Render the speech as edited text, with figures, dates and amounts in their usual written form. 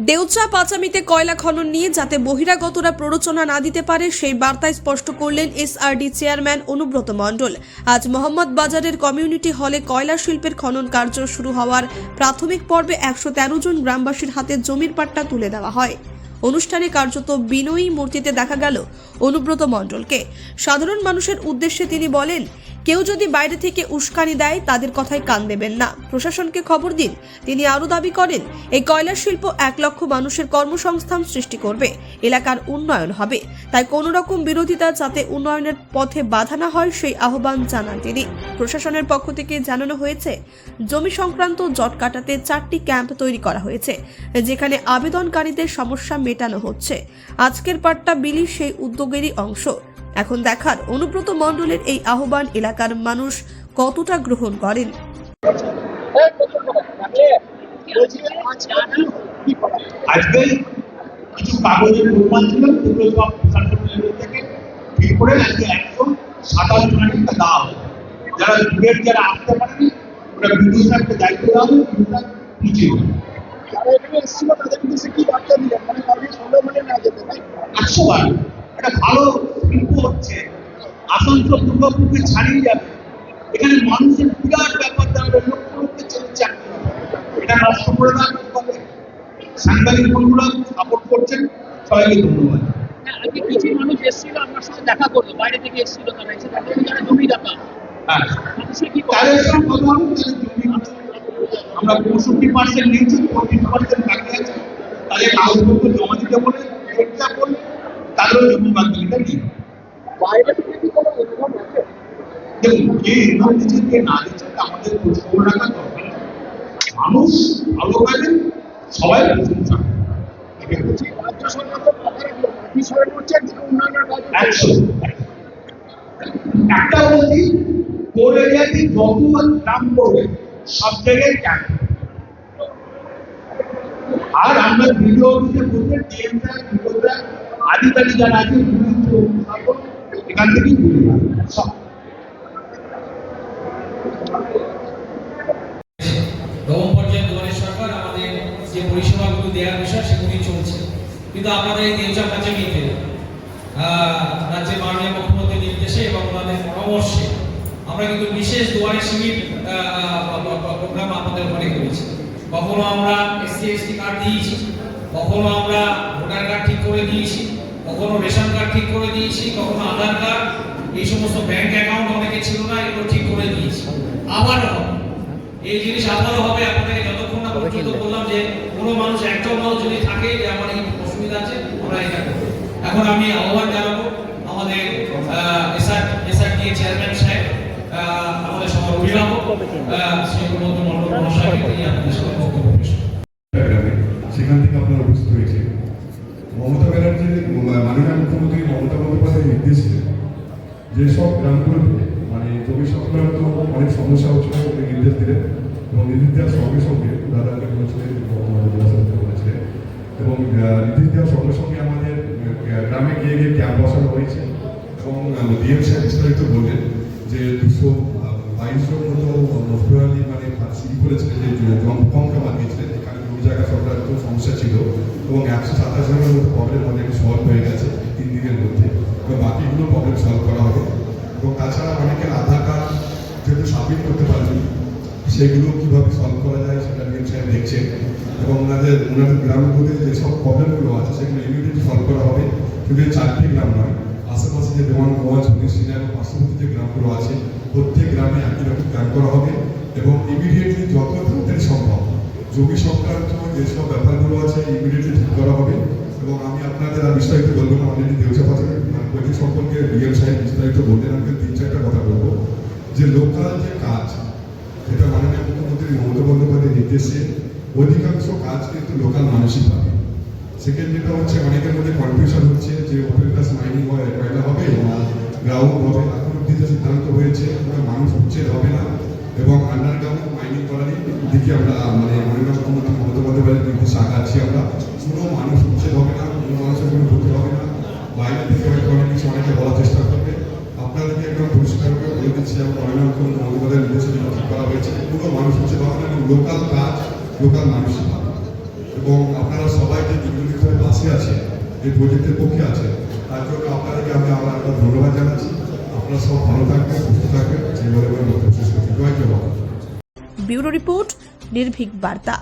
দেউচা পাচামিতে কয়লা খনন নিয়ে যাতে বহিরাগতরা প্ররোচনা না দিতে পারে সেই বার্তা স্পষ্ট করলেন এসআরডি চেয়ারম্যান অনুব্রত মণ্ডল। আজ মোহাম্মদ বাজারের কমিউনিটি হলে কয়লা শিল্পের খনন কার্য শুরু হওয়ার প্রাথমিক পর্বে ১১৩ জন গ্রামবাসীর হাতে জমির পাট্টা তুলে দেওয়া হয়। অনুষ্ঠানে কার্যত বিনয়ী মূর্তিতে দেখা গেল অনুব্রত মণ্ডলকে। সাধারণ মানুষের উদ্দেশ্যে তিনি বলেন, কেউ যদি বাইরে থেকে উস্কানি দেয় তাদের কথায় কান দেবেন না, প্রশাসনকে খবর দিন। তিনি আরও দাবি করেন, এই কয়লা শিল্প ১ লক্ষ মানুষের কর্মসংস্থান সৃষ্টি করবে, এলাকার উন্নয়ন হবে। তাই কোনো রকম বিরোধিতা যাতে উন্নয়নের পথে বাধা না হয় সেই আহ্বান জানান তিনি। প্রশাসনের পক্ষ থেকে জানানো হয়েছে, জমি সংক্রান্ত জট কাটাতে 4টি ক্যাম্প তৈরি করা হয়েছে, যেখানে আবেদনকারীদের সমস্যা মেটানো হচ্ছে। আজকের পাট্টা বিলি সেই উদ্যোগেরই অংশ। এখন দেখার অনুব্রত মণ্ডলের এই আহ্বান এলাকার মানুষ কতটা গ্রহণ করেন। আজকে কিছু কাগজের প্রমাণ ছিল, সেগুলো সব প্রশাসনের থেকে ঠিক করে আজকে ১২৭ জনের দেওয়া হবে। যারা দূরের যারা আসতে পারেনি ওরা বিদ্যুৎ সাহেবকে দায়িত্ব দেওয়া হবে, বিদ্যুৎ পিছিয়ে হবে। যারা এখানে এসেছিল তাদের উদ্দেশ্যে কি বার্তা দিলেন? মানে কারণে সুন্দরবনে না যেতে পারে ১০০ বার একটা ভালো শিল্প হচ্ছে, আসানসোল দুর্গাপুরকে ছাড়িয়ে যাবে। এখানে মানুষের বিরাট ব্যাপার দাঁড়াবে, লক্ষ লক্ষ ছেলে চাকরি, এটা নষ্ট করে দেওয়া হবে। সাংবাদিক বন্ধুরা সাপোর্ট করছেন, সবাইকে ধন্যবাদ। আজকে কিছু মানুষ এসেছিল, আপনার সাথে দেখা করলো, বাইরে থেকে এসেছিল, তারা এসে তাদের যারা জমিদাতা, হ্যাঁ কি তাদের সঙ্গে কথা হবে। জমি আমরা ৬৫% নিয়েছি, ২৫% বাকি আছে। তাদের কাগজপত্র জমা দিতে বলে চেষ্টা করলে তাদেরও জমি বাকিটা নিয়ে বাইরে থেকে কি কোনো ইনকাম আছে? দেখুন, যে ইনকাম দিচ্ছে কে না দিচ্ছে আমাদের খোঁজ রাখা দরকার। মানুষ ভালো পাবেন, সবাই প্রশংসা রাজ্য সরকার তো কথা রাখলো, বাকি সরকার হচ্ছে একদিকে উন্নয়নের কাজ। একটা বলছি, কোন এরিয়াতে যত দাম পড়বে সব জায়গায় ক্যাম্প। আর আমরা ভিডিও অফিসে বলতে টিএমটা ভিডিওটা আধিকারিক যারা আছে এখান থেকেই বলি সব নবম পর্যায়ে দুয়ারে সরকার আমাদের যে পরিষেবাগুলো দেওয়ার বিষয় সেগুলি চলছে, কিন্তু আপনাদের এই দেউচা পাচামিতে রাজ্যের মাননীয় মুখ্যমন্ত্রীর নির্দেশে এবং ওনাদের পরামর্শে আমরা কিন্তু বিশেষ দুয়ারে শিবির প্রোগ্রাম আপনাদের ঘরে করেছি। কখনো আমরা SC/ST কার্ড দিয়েছি, কখনো আমরা ভোটার কার্ড ঠিক করে দিয়েছি, কখনো রেশন কার্ড ঠিক করে দিয়েছি, কখনো আধার কার্ড, এই সমস্ত ব্যাংক অ্যাকাউন্ট অনেকে ছিল না, এগুলো ঠিক করে দিয়েছি। আবারও এই জিনিস আবারও হবে। আপনাদেরকে যতক্ষণ না পর্যন্ত বললাম যে কোনো মানুষ একটাও মানুষ যদি থাকে যে আমার এই অসুবিধা আছে, আমরা এটা করবো। এখন আমি আহ্বান জানাবো আমাদের এসআরডি চেয়ারম্যান সাহেব, আমাদের সবার অভিভাবক শ্রী অনুব্রত মণ্ডল মহাশয়কে নিয়ে আপনাদের সাথে বক্তব্য পেশ করব। সেখান থেকে আপনারা উপস্থিত হয়েছে মমতা ব্যানার্জির মাননীয় মুখ্যমন্ত্রী মমতা বন্দ্যোপাধ্যায়ের নির্দেশে যেসব গ্রামগুলোতে মানে জমি সংক্রান্ত অনেক সমস্যা হচ্ছিল উনি নির্দেশ দিলেন, এবং নির্দেশ দেওয়ার সঙ্গে সঙ্গে দাদা বলেছিলেন বলেছিলেন, এবং নির্দেশ দেওয়ার সঙ্গে সঙ্গে আমাদের গ্রামে গিয়ে গিয়ে ক্যাম্প বসানো হয়েছে। এবং ডিএম সাহেব বিস্তারিত বললেন যে ২২২ জন মতো নষ্টরালি মানে সিঁড়ি করেছিলেন, যে কম কামা দিয়েছিলেন, এখানে জমি জায়গা সরকারের তো সমস্যা ছিল, এবং ১২৭ জনের মতো প্রবলেম অনেক সলভ হয়ে গেছে ৩ দিনের মধ্যে, এবং বাকিগুলো প্রবলেম সলভ করা হবে। এবং তাছাড়া অনেকের আধার কার্ড যেহেতু সাবমিট করতে পারেনি, সেগুলো কীভাবে সলভ করা যায় সেটা ডিএম সাহেব দেখছেন, এবং ওনাদের গ্রামগুলোতে যেসব প্রবলেমগুলো আছে সেগুলো ইমিডিয়েটলি সলভ করা হবে। শুধু 4টি গ্রাম নয়, আশেপাশে যে দেওয়ানগঞ্জ, হরিশিনা এবং পার্শ্ববর্তী যে গ্রামগুলো আছে প্রত্যেক গ্রামে একই রকম ক্যাম্প করা হবে, এবং ইমিডিয়েটলি যত তাড়াতাড়ি সম্ভব জমি সংক্রান্ত যেসব ব্যাপারগুলো আছে ইমিডিয়েটলি ঠিক করা হবে। এবং আমি আপনাদের আর বিস্তারিত বলবো না, অলরেডি দেউচা পাচারের প্রজেক্ট সম্পর্কে ডিএম সাহেব বিস্তারিত বললেন। আমি ৩-৪টা কথা বলবো যে লোকাল যে কাজ, এটা মাননীয় মুখ্যমন্ত্রী মমতা বন্দ্যোপাধ্যায়ের নির্দেশে অধিকাংশ কাজ কিন্তু লোকাল মানুষই পাবে। সেকেন্ড যেটা হচ্ছে, অনেকের মধ্যে কনফিউশন হচ্ছে যে ওপেন কাস্ট মাইনিং কয়লা হবে না গ্রাউন্ড হবে। এখন অব্দি যে সিদ্ধান্ত হয়েছে মানুষ উচ্ছেদ হবে না, এবং আন্ডারগ্রাউন্ড মাইনিং করারই দিকে আমরা মানে মাননীয় মুখ্যমন্ত্রী মমতা বন্দ্যোপাধ্যায়ের নির্দেশে আগাচ্ছি আমরা। কোনো মানুষ উচ্ছেদ হবে না, কোনো মানুষের কোনো ক্ষতি হবে না। বাইরে থেকে হয়তো অনেক কিছু অনেকে বলার চেষ্টা করবে, আপনাদেরকে একদম পরিষ্কার করে বলে দিচ্ছি, এবং মাননীয় মুখ্যমন্ত্রী মমতা বন্দ্যোপাধ্যায়ের নির্দেশে ঠিক করা হয়েছে কোনো মানুষ উচ্ছেদ হবে না, এবং লোকাল কাজ লোকাল মানুষই পাবে। এবং আপনারা সবাই যে দীর্ঘদিন পাশে আছে এই প্রজেক্টের পক্ষে আছে তার জন্য আপনাদেরকে আমি আবার একবার ধন্যবাদ জানাচ্ছি। আপনারা সব ভালো থাকবেন, সুস্থ থাকবেন, সেই বলে বক্তব্য শেষ করছি। জয় জওয়ান। ব্যুরো রিপোর্ট, নির্ভীক বার্তা।